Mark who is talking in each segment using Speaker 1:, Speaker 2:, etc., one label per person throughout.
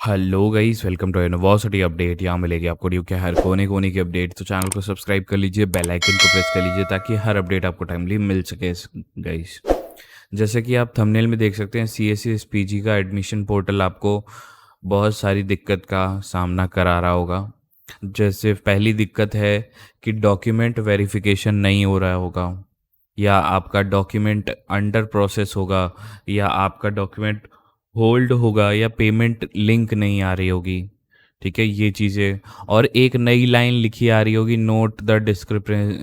Speaker 1: Hello guys, welcome to university update. यहाँ मिलेगी आपको ड्यू के हर कोने कोने की अपडेट। तो चैनल को सब्सक्राइब कर लीजिए, बेल आइकन को प्रेस कर लीजिए ताकि हर अपडेट आपको टाइमली मिल सके गाइस। जैसे कि आप थंबनेल में देख सकते हैं, CSCS PG का एडमिशन पोर्टल आपको बहुत सारी दिक्कत का सामना करा रहा होगा। जैसे पहली दिक्कत है कि डॉक्यूमेंट वेरिफिकेशन नहीं हो रहा होगा, या आपका डॉक्यूमेंट अंडर प्रोसेस होगा, या आपका डॉक्यूमेंट होल्ड होगा, या पेमेंट लिंक नहीं आ रही होगी। ठीक है, ये चीज़ें। और एक नई लाइन लिखी आ रही होगी, note the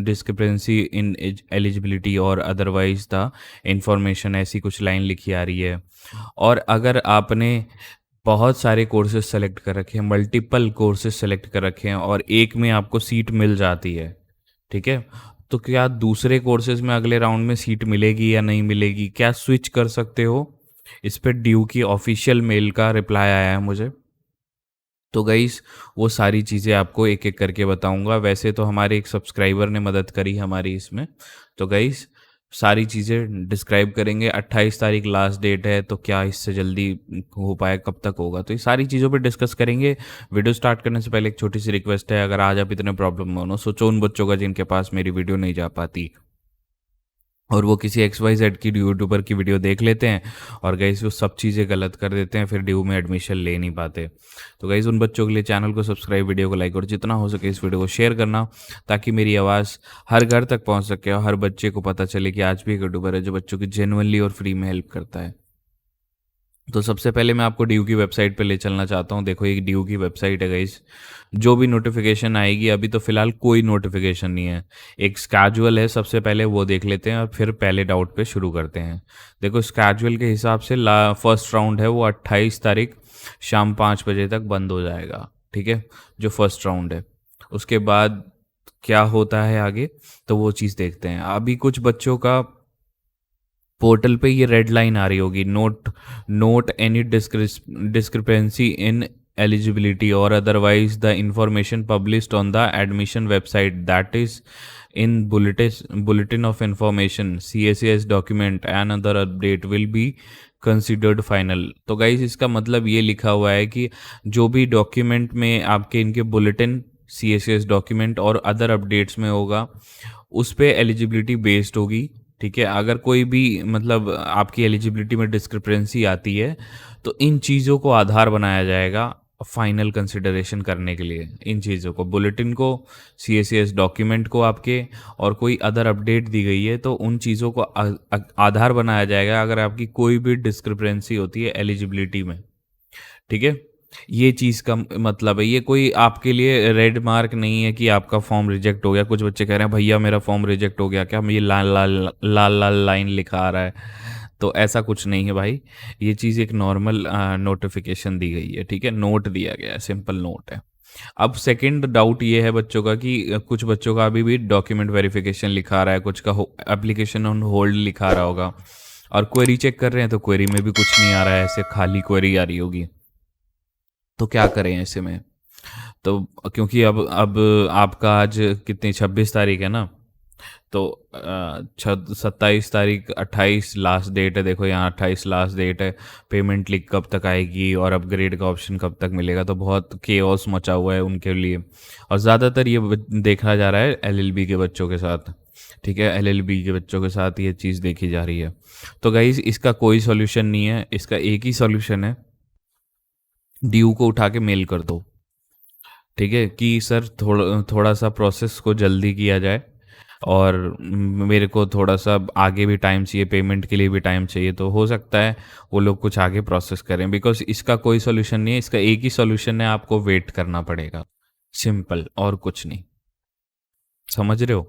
Speaker 1: discrepancy in eligibility और अदरवाइज द इंफॉर्मेशन, ऐसी कुछ लाइन लिखी आ रही है। और अगर आपने बहुत सारे कोर्सेज सेलेक्ट कर रखे हैं, मल्टीपल कोर्सेज सेलेक्ट कर रखे हैं, और एक में आपको सीट मिल जाती है, ठीक है, तो क्या दूसरे कोर्सेज में अगले राउंड में सीट मिलेगी या नहीं मिलेगी, क्या स्विच कर सकते हो? इस पर ड्यू की ऑफिशियल मेल का रिप्लाई आया है मुझे। तो गाइस, वो सारी चीज़ें आपको एक एक करके बताऊंगा। वैसे तो हमारे एक सब्सक्राइबर ने मदद करी हमारी इसमें। तो गाइस, सारी चीज़ें डिस्क्राइब करेंगे। 28 तारीख लास्ट डेट है, तो क्या इससे जल्दी हो पाए, कब तक होगा, तो ये सारी चीज़ों पे डिस्कस करेंगे। वीडियो स्टार्ट करने से पहले एक छोटी सी रिक्वेस्ट है, अगर आज आप इतने प्रॉब्लम में हो, सोचो उन बच्चों का जिनके पास मेरी वीडियो नहीं जा पाती और वो किसी XYZ की यूट्यूबर की वीडियो देख लेते हैं और गाइस वो सब चीज़ें गलत कर देते हैं, फिर ड्यू में एडमिशन ले नहीं पाते। तो गाइस, उन बच्चों के लिए चैनल को सब्सक्राइब, वीडियो को लाइक और जितना हो सके इस वीडियो को शेयर करना, ताकि मेरी आवाज़ हर घर तक पहुंच सके और हर बच्चे को पता चले कि आज भी एक यूट्यूबर है जो बच्चों की जेन्युइनली और फ्री में हेल्प करता है। तो सबसे पहले मैं आपको ड्यू की वेबसाइट पे ले चलना चाहता हूँ। देखो, ये ड्यू की वेबसाइट है गाइस। जो भी नोटिफिकेशन आएगी, अभी तो फिलहाल कोई नोटिफिकेशन नहीं है। एक स्केजुअल है, सबसे पहले वो देख लेते हैं और फिर पहले डाउट पे शुरू करते हैं। देखो, स्केजुअल के हिसाब से फर्स्ट राउंड है वो 28 तारीख शाम 5 बजे तक बंद हो जाएगा। ठीक है, जो फर्स्ट राउंड है। उसके बाद क्या होता है आगे, तो वो चीज़ देखते हैं। अभी कुछ बच्चों का पोर्टल पे ये रेड लाइन आ रही होगी, note any discrepancy in eligibility और otherwise the information published on the admission website that is in bulletin of information CSCS document and other update will be considered final. तो guys, इसका मतलब ये लिखा हुआ है कि जो भी डॉक्यूमेंट में आपके इनके बुलेटिन, CSCS डॉक्यूमेंट और अदर अपडेट्स में होगा, उस पे एलिजिबिलिटी बेस्ड होगी। ठीक है, अगर कोई भी मतलब आपकी एलिजिबिलिटी में डिस्क्रिपेंसी आती है, तो इन चीज़ों को आधार बनाया जाएगा फाइनल कंसिडरेशन करने के लिए। इन चीज़ों को, बुलेटिन को, CSCS डॉक्यूमेंट को आपके, और कोई अदर अपडेट दी गई है तो उन चीज़ों को आधार बनाया जाएगा अगर आपकी कोई भी डिस्क्रिपेंसी होती है एलिजिबिलिटी में। ठीक है, ये चीज़ का मतलब है। ये कोई आपके लिए रेड मार्क नहीं है कि आपका फॉर्म रिजेक्ट हो गया। कुछ बच्चे कह रहे हैं भैया मेरा फॉर्म रिजेक्ट हो गया क्या, ये लाल लाल लाल लाल लाइन लिखा आ रहा है। तो ऐसा कुछ नहीं है भाई, ये चीज़ एक नॉर्मल नोटिफिकेशन दी गई है। ठीक है, नोट दिया गया है, सिंपल नोट है। अब सेकंड डाउट ये है बच्चों का कि कुछ बच्चों का अभी भी डॉक्यूमेंट वेरिफिकेशन लिखा रहा है, कुछ का एप्लीकेशन ऑन होल्ड लिखा रहा होगा, और क्वेरी चेक कर रहे हैं तो क्वेरी में भी कुछ नहीं आ रहा है, ऐसे खाली क्वेरी आ रही होगी। तो क्या करें ऐसे में? तो क्योंकि अब आपका आज कितनी 26 तारीख है ना, तो 27 तारीख 28 लास्ट डेट है। देखो यहाँ 28 लास्ट डेट है। पेमेंट लिंक कब तक आएगी और अपग्रेड का ऑप्शन कब तक मिलेगा, तो बहुत केओस मचा हुआ है उनके लिए। और ज़्यादातर ये देखा जा रहा है LLB के बच्चों के साथ। ठीक है, LLB के बच्चों के साथ ये चीज़ देखी जा रही है। तो गाइस, इसका कोई सॉल्यूशन नहीं है, इसका एक ही सॉल्यूशन है, ड्यू को उठा के मेल कर दो। ठीक है, कि सर थोड़ा सा प्रोसेस को जल्दी किया जाए, और मेरे को थोड़ा सा आगे भी टाइम चाहिए, पेमेंट के लिए भी टाइम चाहिए। तो हो सकता है वो लोग कुछ आगे प्रोसेस करें, बिकॉज इसका कोई सोल्यूशन नहीं है। इसका एक ही सोल्यूशन है, आपको वेट करना पड़ेगा, सिंपल, और कुछ नहीं। समझ रहे हो?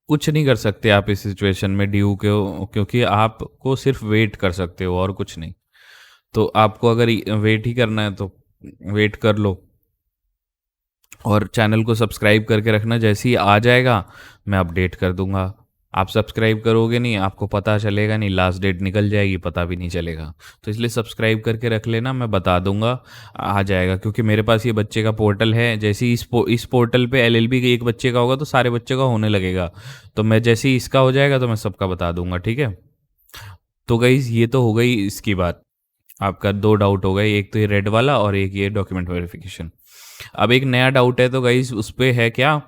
Speaker 1: कुछ नहीं कर सकते आप इस सिचुएशन में ड्यू के, क्योंकि आपको सिर्फ वेट कर सकते हो और कुछ नहीं। तो आपको अगर वेट ही करना है तो वेट कर लो, और चैनल को सब्सक्राइब करके रखना। जैसे ही आ जाएगा मैं अपडेट कर दूंगा। आप सब्सक्राइब करोगे नहीं, आपको पता चलेगा नहीं, लास्ट डेट निकल जाएगी, पता भी नहीं चलेगा। तो इसलिए सब्सक्राइब करके रख लेना, मैं बता दूंगा, आ जाएगा। क्योंकि मेरे पास ये बच्चे का पोर्टल है, जैसे ही इस पोर्टल पे LLB के एक बच्चे का होगा तो सारे बच्चों का होने लगेगा। तो मैं जैसे ही इसका हो जाएगा तो मैं सबका बता दूंगा। ठीक है, तो गाइज, ये तो हो गई इसकी बात। आपका दो डाउट हो गए, एक तो ये रेड वाला और एक ये डॉक्यूमेंट वेरिफिकेशन। अब एक नया डाउट है, तो गाइस उस पे है क्या,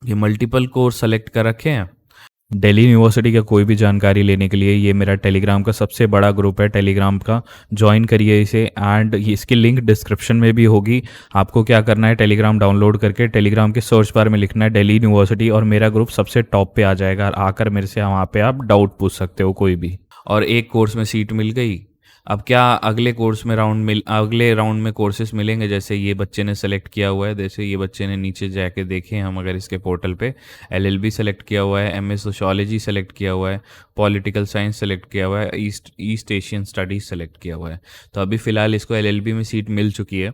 Speaker 1: ये मल्टीपल कोर्स सेलेक्ट कर रखे हैं। दिल्ली यूनिवर्सिटी का कोई भी जानकारी लेने के लिए ये मेरा टेलीग्राम का सबसे बड़ा ग्रुप है, टेलीग्राम का ज्वाइन करिए इसे, एंड इसकी लिंक डिस्क्रिप्शन में भी होगी। आपको क्या करना है, टेलीग्राम डाउनलोड करके टेलीग्राम के सर्च बार में लिखना है दिल्ली यूनिवर्सिटी और मेरा ग्रुप सबसे टॉप पे आ जाएगा। आकर मेरे से वहाँ पे आप डाउट पूछ सकते हो कोई भी। और एक कोर्स में सीट मिल गई, अब क्या अगले कोर्स में अगले राउंड में कोर्सेज मिलेंगे, जैसे ये बच्चे ने सेलेक्ट किया हुआ है, जैसे ये बच्चे ने नीचे जाके देखें हम अगर इसके पोर्टल पे एलएलबी सेलेक्ट किया हुआ है, एमए सोशियोलॉजी सेलेक्ट किया हुआ है, पॉलिटिकल साइंस सेलेक्ट किया हुआ है, ईस्ट एशियन स्टडीज़ सेलेक्ट किया हुआ है। तो अभी फ़िलहाल इसको एलएलबी में सीट मिल चुकी है।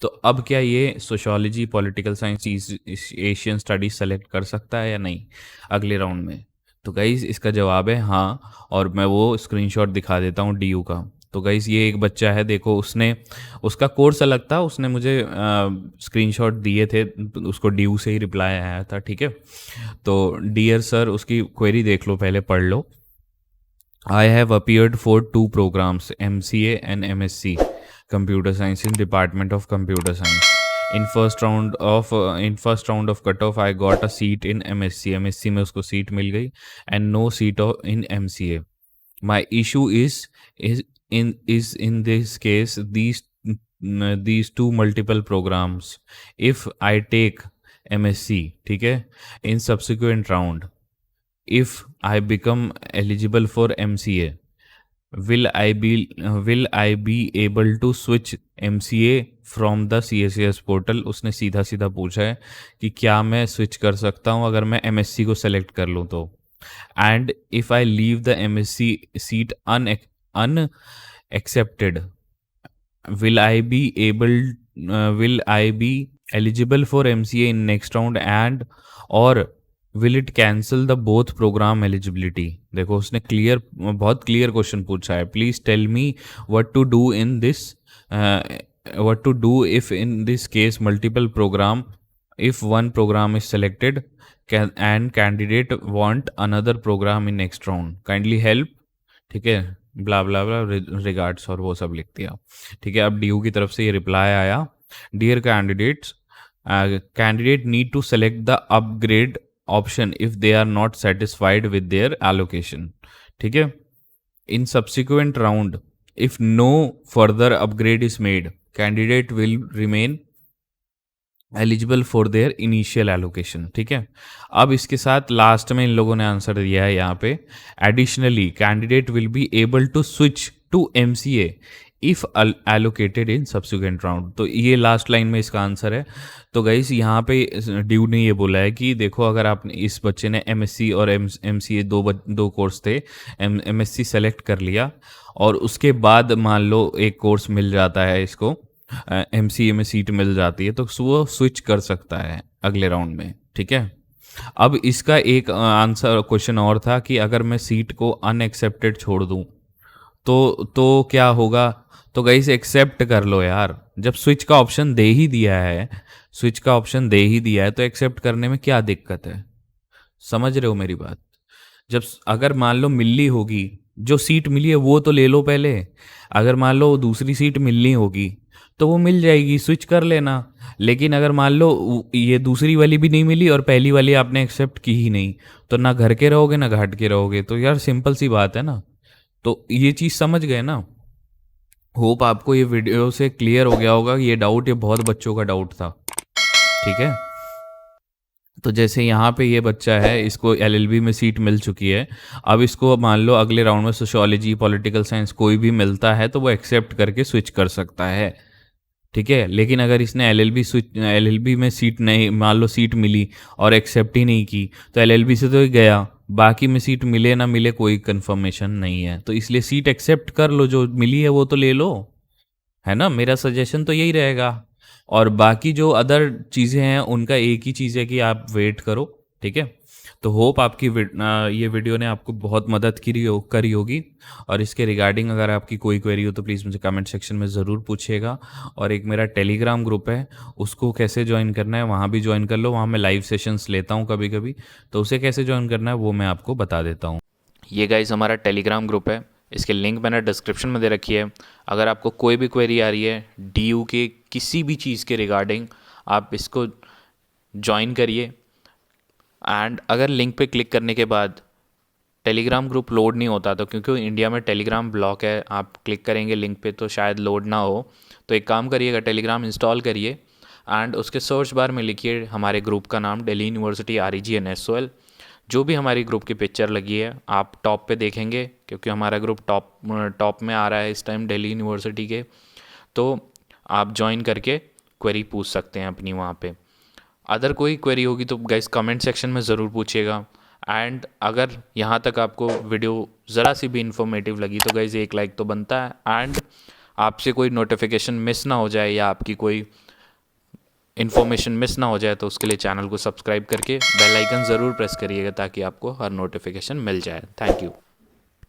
Speaker 1: तो अब क्या ये sociology, political science, east Asian studies select कर सकता है या नहीं अगले राउंड में? तो गाइज़ इसका जवाब है हाँ, और मैं वो स्क्रीनशॉट दिखा देता हूँ डीयू का। तो गाइज़ ये एक बच्चा है, देखो उसने, उसका कोर्स अलग था, उसने मुझे स्क्रीनशॉट दिए थे, उसको डीयू से ही रिप्लाई आया था, ठीक है। तो डियर सर, उसकी क्वेरी देख लो, पहले पढ़ लो। I have appeared for 2 programmes, MCA and MSc computer science in department of computer science. In first round of cutoff, I got a seat in MSc में उसको सीट मिल गई, and no seat in MCA. My issue is in this case these two multiple programs. If I take MSc, ठीक है, in subsequent round, if I become eligible for MCA, will I be able to switch MCA from the CSAS portal? उसने सीधा सीधा पूछा है कि क्या मैं स्विच कर सकता हूँ अगर मैं MSc को सेलेक्ट कर लूँ तो। And if I leave the MSc seat unaccepted, will I be eligible for MCA in next round, and or will it cancel the both program eligibility? देखो उसने बहुत क्लियर क्वेश्चन पूछा है। Please tell me what to do in this, what to do if in this case multiple program, if one program is selected and candidate want another program in next round, kindly help, ठीक है, ब्ला ब्ला ब्ला regards और वो सब लिख दिया, ठीक है। अब डीयू की तरफ से ये रिप्लाई आया, dear candidates, candidate need to select the upgrade option if they are not satisfied with their allocation, ठीक है। In subsequent round if no further upgrade is made, candidate will remain eligible for their initial allocation, ठीक है। अब इसके साथ last में इन लोगों ने आंसर दिया है यहाँ पे, additionally candidate will be able to switch to MCA if allocated in subsequent round. तो ये लास्ट लाइन में इसका आंसर है। तो गाइस यहाँ पे ड्यू ने ये बोला है कि देखो अगर आपने, इस बच्चे ने MSc और MCA दो कोर्स थे, MSc सेलेक्ट कर लिया और उसके बाद मान लो एक कोर्स मिल जाता है इसको, MCA में सीट मिल जाती है, तो वो स्विच कर सकता है अगले राउंड में, ठीक है। अब इसका एक आंसर क्वेश्चन और था कि अगर मैं सीट को अनएक्सेप्टेड छोड़ दूं तो क्या होगा? तो गाइस एक्सेप्ट कर लो यार, जब स्विच का ऑप्शन दे ही दिया है, स्विच का ऑप्शन दे ही दिया है तो एक्सेप्ट करने में क्या दिक्कत है? समझ रहे हो मेरी बात? जब अगर मान लो मिलनी होगी, जो सीट मिली है वो तो ले लो पहले, अगर मान लो दूसरी सीट मिलनी होगी तो वो मिल जाएगी, स्विच कर लेना। लेकिन अगर मान लो ये दूसरी वाली भी नहीं मिली और पहली वाली आपने एक्सेप्ट की ही नहीं, तो ना घर के रहोगे ना घाट के रहोगे। तो यार सिंपल सी बात है ना, तो ये चीज़ समझ गए ना। होप आपको ये वीडियो से क्लियर हो गया होगा। ये डाउट, ये बहुत बच्चों का डाउट था, ठीक है। तो जैसे यहाँ पे ये बच्चा है, इसको LLB में सीट मिल चुकी है, अब इसको मान लो अगले राउंड में सोशियोलॉजी, पॉलिटिकल साइंस कोई भी मिलता है तो वो एक्सेप्ट करके स्विच कर सकता है, ठीक है। लेकिन अगर इसने LLB में सीट नहीं, मान लो सीट मिली और एक्सेप्ट ही नहीं की, तो LLB से तो ही गया, बाकी में सीट मिले ना मिले कोई कंफर्मेशन नहीं है। तो इसलिए सीट एक्सेप्ट कर लो, जो मिली है वो तो ले लो, है ना। मेरा सजेशन तो यही रहेगा। और बाकी जो अदर चीज़ें हैं उनका एक ही चीज़ है कि आप वेट करो, ठीक है। तो होप आपकी ये वीडियो ने आपको बहुत मदद करी होगी। और इसके रिगार्डिंग अगर आपकी कोई क्वेरी हो तो प्लीज़ मुझे कमेंट सेक्शन में ज़रूर पूछिएगा। और एक मेरा टेलीग्राम ग्रुप है, उसको कैसे ज्वाइन करना है वहाँ भी ज्वाइन कर लो, वहाँ मैं लाइव सेशंस लेता हूँ कभी कभी, तो उसे कैसे ज्वाइन करना है वो मैं आपको बता देता हूँ। ये गाइस हमारा टेलीग्राम ग्रुप है, इसके लिंक मैंने डिस्क्रिप्शन में दे रखी है। अगर आपको कोई भी क्वेरी आ रही है DU के किसी भी चीज़ के रिगार्डिंग, आप इसको ज्वाइन करिए। एंड अगर लिंक पे क्लिक करने के बाद टेलीग्राम ग्रुप लोड नहीं होता, तो क्योंकि इंडिया में टेलीग्राम ब्लॉक है, आप क्लिक करेंगे लिंक पे तो शायद लोड ना हो। तो एक काम करिएगा, टेलीग्राम इंस्टॉल करिए एंड उसके सर्च बार में लिखिए हमारे ग्रुप का नाम, दिल्ली यूनिवर्सिटी REGNSOL। जो भी हमारी ग्रुप की पिक्चर लगी है आप टॉप पे देखेंगे, क्योंकि हमारा ग्रुप टॉप में आ रहा है इस टाइम दिल्ली यूनिवर्सिटी के। तो आप ज्वाइन करके क्वेरी पूछ सकते हैं अपनी वहाँ पे। अदर कोई क्वेरी होगी तो गाइस कमेंट सेक्शन में ज़रूर पूछिएगा। एंड अगर यहाँ तक आपको वीडियो ज़रा सी भी इन्फॉर्मेटिव लगी तो गाइस एक लाइक तो बनता है। एंड आपसे कोई नोटिफिकेशन मिस ना हो जाए या आपकी कोई इन्फॉर्मेशन मिस ना हो जाए, तो उसके लिए चैनल को सब्सक्राइब करके बेल आइकन ज़रूर प्रेस करिएगा ताकि आपको हर नोटिफिकेशन मिल जाए। Thank you.